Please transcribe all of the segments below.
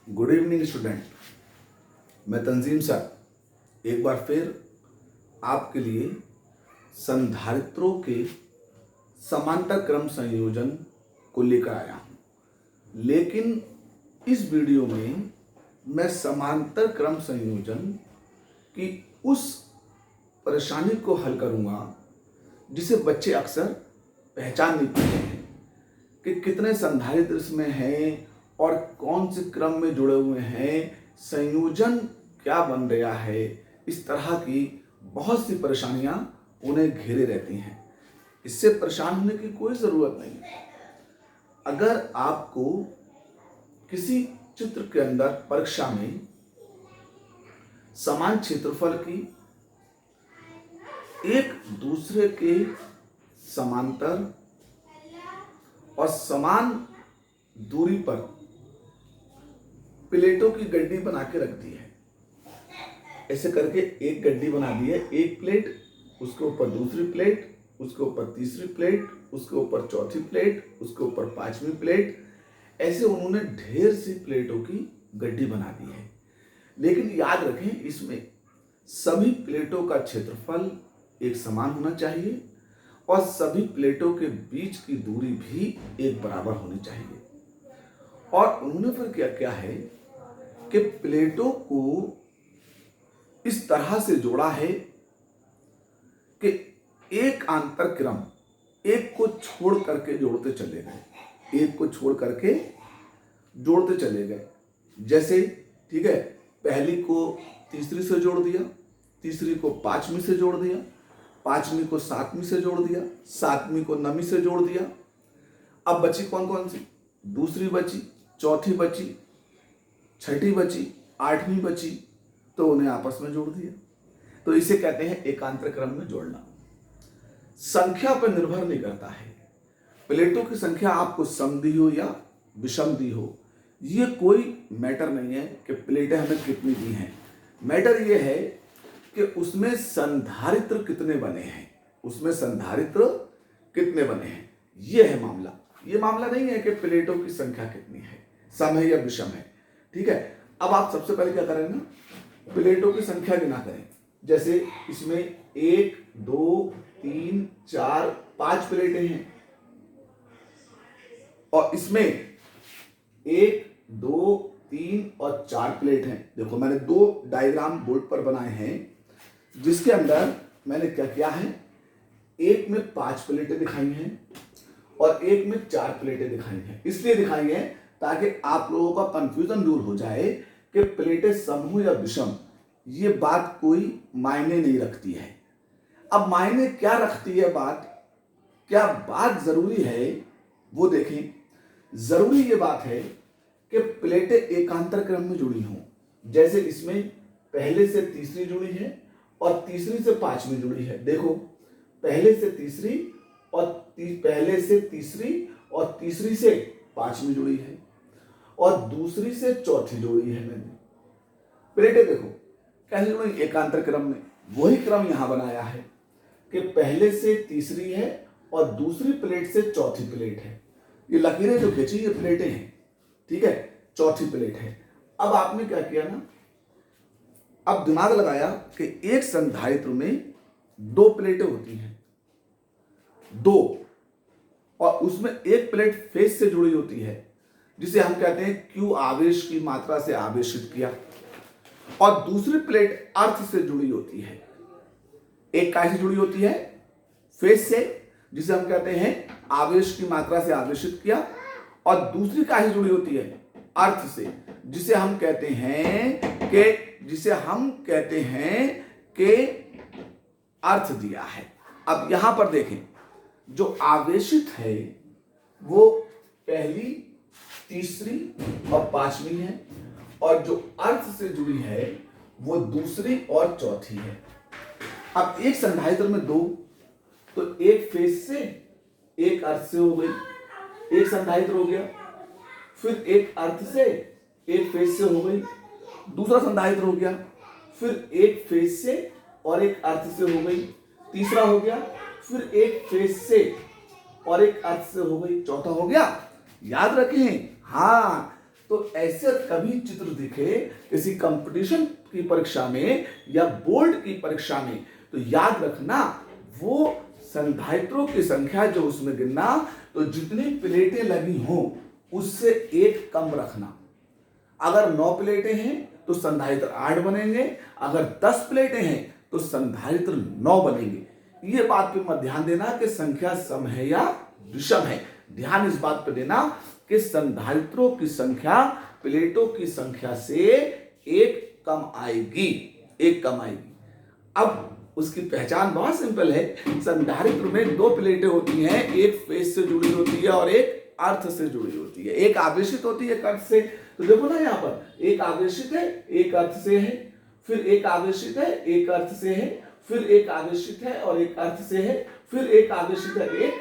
Good evening student. मैं तंजीम sir एक बार फिर आपके लिए संधारित्रों के समांतर क्रम संयोजन को लेकर आया हूँ। लेकिन इस वीडियो में मैं समांतर क्रम संयोजन की उस परेशानी को हल करूँगा जिसे बच्चे अक्सर पहचान नहीं पाते हैं कि कितने संधारित्र इसमें हैं और कौन से क्रम में जुड़े हुए हैं, संयोजन क्या बन रहा है। इस तरह की बहुत सी परेशानियां उन्हें घेरे रहती हैं। इससे परेशान होने की कोई ज़रूरत नहीं है। अगर आपको किसी चित्र के अंदर परीक्षा में समान क्षेत्रफल की एक दूसरे के समांतर और समान दूरी पर प्लेटों की गड्डी बना के रख दी है, ऐसे करके एक गड्डी बना दी है, एक प्लेट, उसके ऊपर दूसरी प्लेट, उसके ऊपर तीसरी प्लेट, उसके ऊपर चौथी प्लेट, उसके ऊपर पांचवी प्लेट, ऐसे उन्होंने ढेर सी प्लेटों की गड्डी बना दी है। लेकिन याद रखें, इसमें सभी प्लेटों का क्षेत्रफल एक समान होना चाहिए और सभी प्लेटों के बीच की दूरी भी एक बराबर होनी चाहिए। और उन्होंने फिर क्या किया है कि प्लेटों को इस तरह से जोड़ा है कि एक आंतर क्रम एक को छोड़ करके जोड़ते चले गए, एक को छोड़ करके जोड़ते चले गए। जैसे ठीक है, पहली को तीसरी से जोड़ दिया, तीसरी को पांचवी से जोड़ दिया, पांचवी को सातवीं से जोड़ दिया, सातवीं को नवीं से जोड़ दिया। अब बची कौन कौन सी? दूसरी बची, चौथी बची, छठी बची, आठवीं बची, तो उन्हें आपस में जोड़ दिया। तो इसे कहते हैं एकांतर क्रम में जोड़ना। संख्या पर निर्भर नहीं करता है, प्लेटों की संख्या आपको सम दी हो या विषम दी हो, ये कोई मैटर नहीं है कि प्लेटें हमें कितनी दी हैं। मैटर ये है कि उसमें संधारित्र कितने बने हैं, उसमें संधारित्र कितने बने हैं, ये है मामला। ये मामला नहीं है कि प्लेटों की संख्या कितनी है, सम है या विषम है। ठीक है, अब आप सबसे पहले क्या करें ना, प्लेटों की संख्या गिना करें। जैसे इसमें 1 2 3 4 5 प्लेटें हैं और इसमें 1 2 3 और 4 प्लेट हैं। देखो, मैंने 2 डायग्राम बोर्ड पर बनाए हैं जिसके अंदर मैंने क्या किया है, एक में 5 प्लेटें दिखाई हैं और एक में 4 प्लेटें दिखाई हैं। इसलिए दिखाई हैं ताकि आप लोगों का कंफ्यूजन दूर हो जाए कि प्लेटें सम हो या विषम, ये बात कोई मायने नहीं रखती है। अब मायने क्या रखती है बात, क्या बात जरूरी है वो देखें। जरूरी ये बात है कि प्लेटें एकांतर क्रम में जुड़ी हों। जैसे इसमें पहले से तीसरी जुड़ी है और तीसरी से पांचवी जुड़ी है। देखो, पहले से तीसरी और पहले से तीसरी और तीसरी से पांचवी जुड़ी है और दूसरी से चौथी जोड़ी है। मैंने प्लेटें देखो कैसे जुड़ी, एकांतर क्रम में। वही क्रम यहां बनाया है कि पहले से तीसरी है और दूसरी प्लेट से चौथी प्लेट है। ये लकीरें जो खींची ये प्लेटें हैं, ठीक है, चौथी प्लेट है। अब आपने क्या किया ना, अब दिमाग लगाया कि एक संधारित्र में 2 प्लेटें होती हैं, 2, और उसमें एक प्लेट फेस से जुड़ी होती है जिसे हम कहते हैं क्यू आवेश की मात्रा से आवेशित किया, और दूसरी प्लेट अर्थ से जुड़ी होती है। एक कैसे जुड़ी होती है, फेस से, जिसे हम कहते हैं आवेश की मात्रा से आवेशित किया, और दूसरी कैसे जुड़ी होती है, अर्थ से, जिसे हम कहते हैं कि अर्थ दिया है। अब यहां पर देखें, जो आवेशित है वो पहली, तीसरी और पांचवी है, और जो अर्थ से जुड़ी है वो दूसरी और चौथी है। अब एक संधारित्र में 2, तो एक फेस से एक अर्थ से हो गई, एक संधारित्र हो गया। फिर एक अर्थ से एक फेस से हो गई, दूसरा संधारित्र हो गया। फिर एक फेस से और एक अर्थ से हो गई, तीसरा हो गया। फिर एक फेस से और एक अर्थ से हो गई, चौथा हो गया। याद रखें, हाँ, तो ऐसे कभी चित्र दिखे किसी कंपटीशन की परीक्षा में या बोर्ड की परीक्षा में, तो याद रखना वो संधारित्रों की संख्या जो उसमें गिनना, तो जितनी प्लेटें लगी हों उससे एक कम रखना। अगर 9 प्लेटें हैं तो संधारित्र 8 बनेंगे, अगर 10 प्लेटें हैं तो संधारित्र 9 बनेंगे। ये बात पे मत ध्यान देना कि संख्या सम है या विषम है, ध्यान इस बात पे देना कि संधारित्रों की संख्या प्लेटों की संख्या से एक कम आएगी, एक कम आएगी। अब उसकी पहचान बहुत सिंपल है। संधारित्र में 2 प्लेटें होती हैं, एक फेस से जुड़ी होती है और एक अर्थ से जुड़ी होती है। एक आवेशित होती है एक अर्थ से, तो देखो ना यहाँ पर एक आवेशित है एक अर्थ से है, फिर एक आवेशित है एक अर्थ से है, फिर एक आवेशित है और एक अर्थ से है, फिर एक आवेशित है एक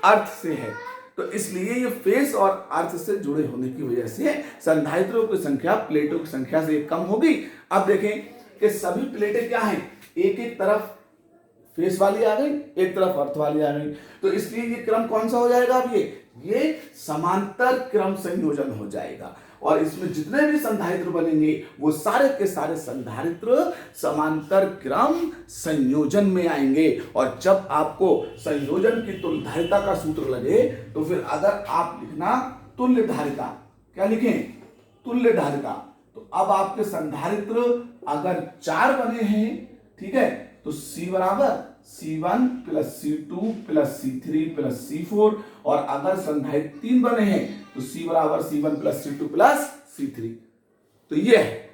अर्थ से है। तो इसलिए ये फेस और अर्थ से जुड़े होने की वजह से संधारित्रों की संख्या प्लेटों की संख्या से एक कम होगी। अब देखें कि सभी प्लेटें क्या हैं, एक एक तरफ फेस वाली आ गई, एक तरफ अर्थ वाली आ गई, तो इसलिए ये क्रम कौन सा हो जाएगा? अब ये समांतर क्रम संयोजन हो जाएगा और इसमें जितने भी संधारित्र बनेंगे वो सारे के सारे संधारित्र समांतर क्रम संयोजन में आएंगे। और जब आपको संयोजन की तुल्यधारिता का सूत्र लगे तो फिर अगर आप लिखना तुल्यधारिता, क्या लिखें? तुल्यधारिता। तो अब आपके संधारित्र अगर 4 बने हैं, ठीक है, तो C बराबर C1 plus C2 plus C3 plus C4, और अगर संधारित्र 3 बने हैं तो C बराबर C1 plus C2 plus C3। तो ये है,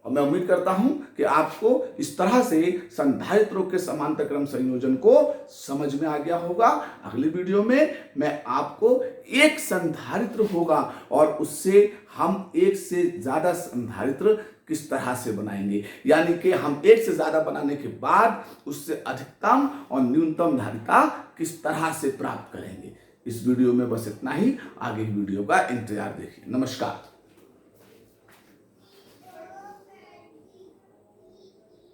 और मैं उम्मीद करता हूं कि आपको इस तरह से संधारित्रों के समांतर क्रम संयोजन को समझ में आ गया होगा। अगली वीडियो में मैं आपको एक संधारित्र होगा और उससे हम एक से ज्यादा संधारित्र किस तरह से बनाएंगे, यानी कि हम एक से ज्यादा बनाने के बाद उससे अधिकतम और न्यूनतम धारिता किस तरह से प्राप्त करेंगे। इस वीडियो में बस इतना ही, आगे वीडियो का इंतजार देखिए। नमस्कार।